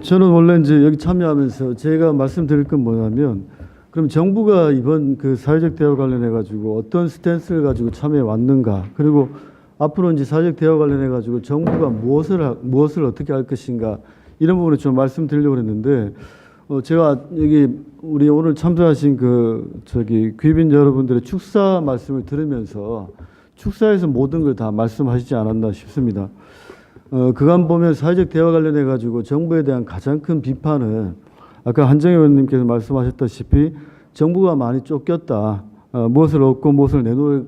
저는 원래 이제 여기 참여하면서 제가 말씀드릴 건 뭐냐면, 그럼 정부가 이번 그 사회적 대화 관련해 가지고 어떤 스탠스를 가지고 참여해 왔는가, 그리고 앞으로 이제 사회적 대화 관련해 가지고 정부가 무엇을 어떻게 할 것인가, 이런 부분을 좀 말씀드리려고 했는데, 제가 여기 우리 오늘 참석하신 귀빈 여러분들의 축사 말씀을 들으면서 축사에서 모든 걸 다 말씀하시지 않았나 싶습니다. 그간 보면 사회적 대화 관련해 가지고 정부에 대한 가장 큰 비판은 아까 한정희 의원님께서 말씀하셨다시피 정부가 많이 쫓겼다. 무엇을 얻고 무엇을 내놓을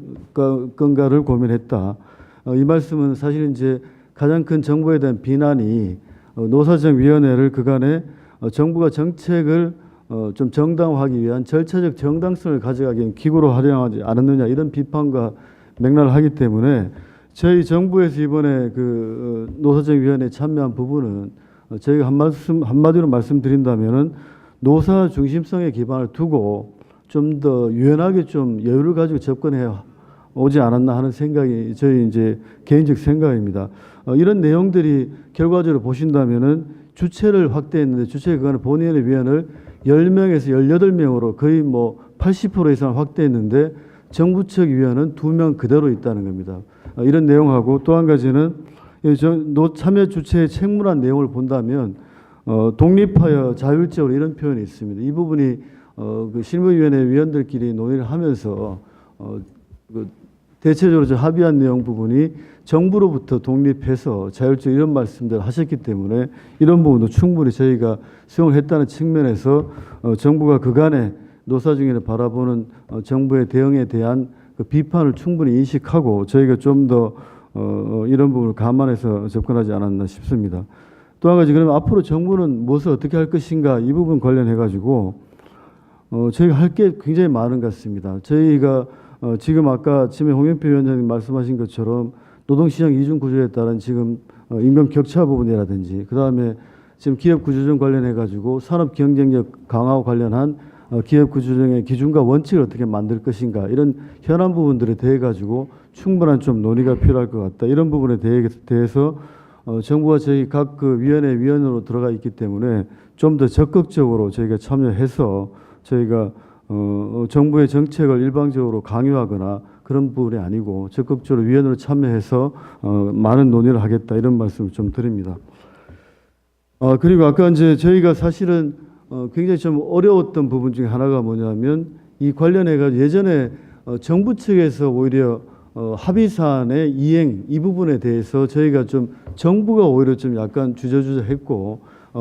건가를 고민했다. 이 말씀은 사실 이제 가장 큰 정부에 대한 비난이 노사정위원회를 그간에 정부가 정책을 좀 정당화하기 위한 절차적 정당성을 가져가기 위한 기구로 활용하지 않았느냐, 이런 비판과 맥락을 하기 때문에 저희 정부에서 이번에 노사정위원회에 참여한 부분은 저희가 한마디로 말씀드린다면은 노사 중심성에 기반을 두고 좀 더 유연하게 좀 여유를 가지고 접근해 오지 않았나 하는 생각이 저희 이제 개인적 생각입니다. 이런 내용들이 결과적으로 보신다면은 주체를 확대했는데 주체 그간의 본위원회 위원을 10명에서 18명으로 거의 뭐 80% 이상 확대했는데 정부 측 위원은 2명 그대로 있다는 겁니다. 이런 내용하고 또 한 가지는 참여 주체의 책무란 내용을 본다면 독립하여 자율적으로 이런 표현이 있습니다. 이 부분이 그 실무위원회 위원들끼리 논의를 하면서 대체적으로 합의한 내용 부분이 정부로부터 독립해서 자율적 이런 말씀들을 하셨기 때문에 이런 부분도 충분히 저희가 수용을 했다는 측면에서 정부가 그간의 노사중위를 바라보는 정부의 대응에 대한 그 비판을 충분히 인식하고 저희가 좀 더 이런 부분을 감안해서 접근하지 않았나 싶습니다. 또 한 가지, 그러면 앞으로 정부는 무엇을 어떻게 할 것인가, 이 부분 관련해 가지고 저희가 할 게 굉장히 많은 것 같습니다. 저희가 지금 아까 아침에 홍영표 위원장님 말씀하신 것처럼 노동시장 이중 구조에 따른 지금 임금 격차 부분이라든지, 그다음에 지금 기업 구조조정 관련해 가지고 산업 경쟁력 강화와 관련한 기업 구조조정의 기준과 원칙을 어떻게 만들 것인가, 이런 현안 부분들에 대해 가지고 충분한 좀 논의가 필요할 것 같다. 이런 부분에 대해서 정부가 저희 각 그 위원회 위원으로 들어가 있기 때문에 좀 더 적극적으로 저희가 참여해서 저희가 정부의 정책을 일방적으로 강요하거나 그런 부분이 아니고 적극적으로 위원으로 참여해서 많은 논의를 하겠다, 이런 말씀을 좀 드립니다. 그리고 아까 이제 저희가 사실은 굉장히 좀 어려웠던 부분 중에 하나가 뭐냐면 이 관련해가 예전에 정부 측에서 오히려 합의사안의 이행 이 부분에 대해서 저희가 좀 정부가 오히려 좀 약간 주저주저했고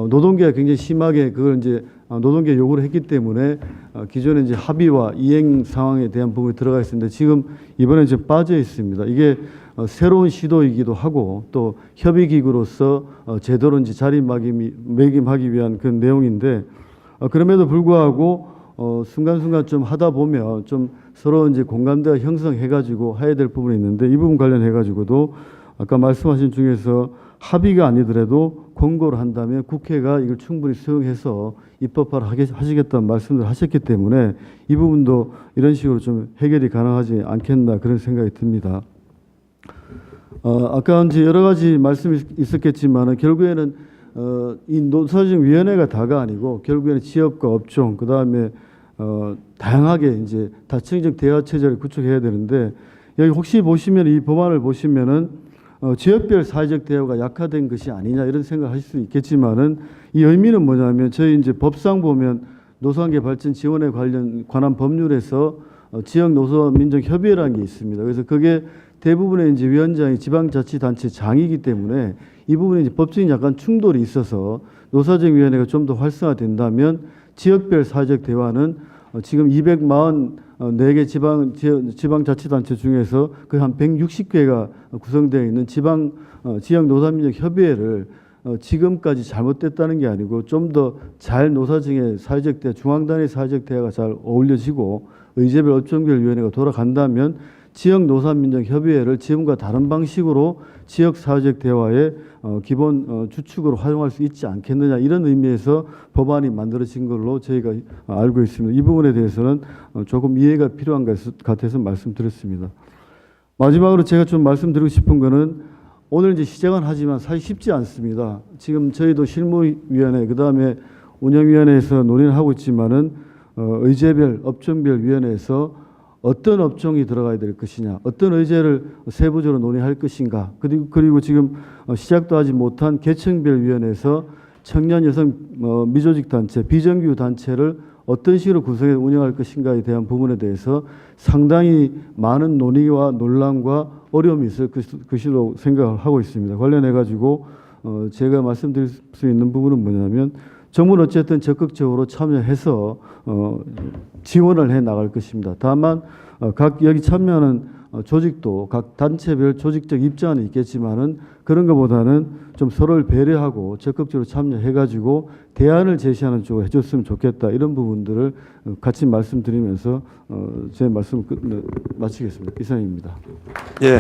노동계가 굉장히 심하게 그걸 이제 노동계 요구를 했기 때문에 기존에 이제 합의와 이행 상황에 대한 부분이 들어가 있었는데 지금 이번에 이제 빠져 있습니다. 이게 새로운 시도이기도 하고 또 협의기구로서 제대로 이제 자리매김하기 위한 그런 내용인데 그럼에도 불구하고 순간순간 좀 하다 보면 좀 서로 이제 공감대가 형성해가지고 해야 될 부분이 있는데 이 부분 관련해가지고도 아까 말씀하신 중에서 합의가 아니더라도 권고를 한다면 국회가 이걸 충분히 수용해서 입법화를 하시겠다는 말씀을 하셨기 때문에 이 부분도 이런 식으로 좀 해결이 가능하지 않겠나 그런 생각이 듭니다. 아까 이제 여러 가지 말씀이 있었겠지만 결국에는 이 노사정위원회가 다가 아니고 결국에는 지역과 업종 그다음에 다양하게 이제 다층적 대화 체제를 구축해야 되는데 여기 혹시 보시면 이 법안을 보시면은 지역별 사회적 대화가 약화된 것이 아니냐 이런 생각을 하실 수 있겠지만은 이 의미는 뭐냐면 저희 이제 법상 보면 노사관계 발전 지원에 관한 법률에서 지역 노사민정 협의회라는 게 있습니다. 그래서 그게 대부분의 이제 위원장이 지방자치단체 장이기 때문에 이 부분에 이제 법적인 약간 충돌이 있어서 노사정위원회가 좀 더 활성화된다면 지역별 사회적 대화는 지금 244개 지방자치단체 중에서 거의 한 160개가 구성되어 있는 지역 노사민정 협의회를 지금까지 잘못됐다는 게 아니고 좀 더 잘 노사정의 사회적 대화, 중앙단위 사회적 대화가 잘 어울려지고 의제별 업종별 위원회가 돌아간다면 지역 노사민정 협의회를 지금과 다른 방식으로 지역 사회적 대화의 기본 주축으로 활용할 수 있지 않겠느냐 이런 의미에서 법안이 만들어진 걸로 저희가 알고 있습니다. 이 부분에 대해서는 조금 이해가 필요한 것 같아서 말씀드렸습니다. 마지막으로 제가 좀 말씀드리고 싶은 거는 오늘 이제 시작은 하지만 사실 쉽지 않습니다. 지금 저희도 실무위원회 그다음에 운영위원회에서 논의를 하고 있지만은 의제별 업종별 위원회에서 어떤 업종이 들어가야 될 것이냐, 어떤 의제를 세부적으로 논의할 것인가, 그리고 지금 시작도 하지 못한 계층별 위원회에서 청년 여성 미조직 단체, 비정규 단체를 어떤 식으로 구성해 운영할 것인가에 대한 부분에 대해서 상당히 많은 논의와 논란과 어려움이 있을 것이라고 생각을 하고 있습니다. 관련해 가지고 제가 말씀드릴 수 있는 부분은 뭐냐면 정부는 어쨌든 적극적으로 참여해서 지원을 해 나갈 것입니다. 다만 각 여기 참여하는 조직도 각 단체별 조직적 입장은 있겠지만은 그런 것보다는 좀 서로를 배려하고 적극적으로 참여해가지고 대안을 제시하는 쪽으로 해줬으면 좋겠다, 이런 부분들을 같이 말씀드리면서 제 말씀 마치겠습니다. 이상입니다. 예.